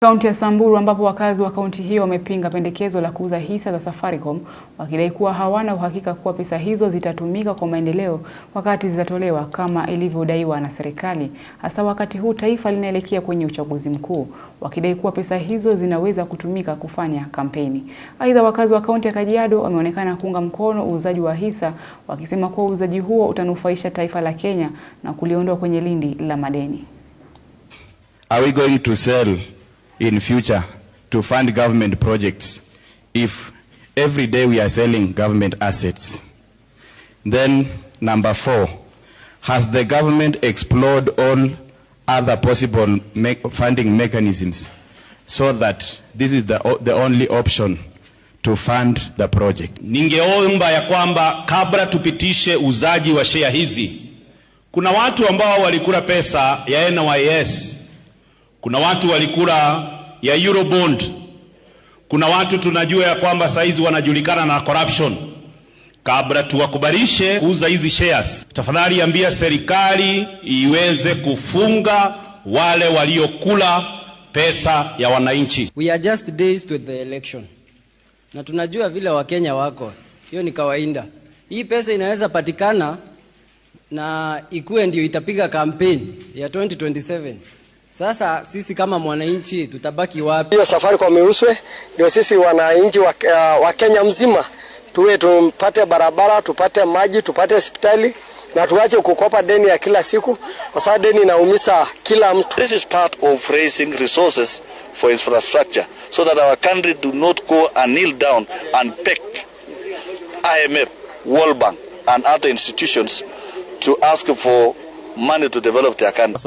Kaunti ya Samburu ambapo wakazi wa kaunti hiyo wamepinga pendekezo la kuuza hisa za Safaricom wakidai kuwa hawana uhakika kuwa pesa hizo zitatumika kwa maendeleo wakati zitatolewa kama ilivyodaiwa na serikali, hasa wakati huu taifa linaelekea kwenye uchaguzi mkuu, wakidai kuwa pesa hizo zinaweza kutumika kufanya kampeni. Aidha, wakazi wa kaunti ya Kajiado wameonekana kuunga mkono uuzaji wa hisa, wakisema kuwa uuzaji huo utanufaisha taifa la Kenya na kuliondoa kwenye lindi la madeni. Are we going to sell in future to fund government projects if every day we are selling government assets? Then number 4, has the government explored all other possible funding mechanisms so that this is the only option to fund the project? Ningeomba ya kwamba kabla tupitishe uzaji wa share hizi, kuna watu ambao walikula pesa ya NYS, kuna watu walikula ya Eurobond, kuna watu tunajua ya kwamba saizi wanajulikana na corruption. Kabla tuwakubalishe kuuza hizi shares, tafadhali ambia serikali iweze kufunga wale waliokula pesa ya wananchi. We are just days to the election. Na tunajua vile Wakenya wako. Hiyo ni kawaida. Hii pesa inaweza patikana na ikuwe ndio itapiga kampeni ya 2027. Sasa sisi kama mwananchi tutabaki wapi? Hiyo Safaricom iuswe ndio sisi wananchi wa Kenya mzima tuwe tupate barabara, tupate maji, tupate hospitali na tuache kukopa deni ya kila siku kwa sababu deni inaumiza kila mtu. This is part of raising resources for infrastructure so that our country do not go and kneel down and beg IMF, World Bank and other institutions to ask for money to develop their country.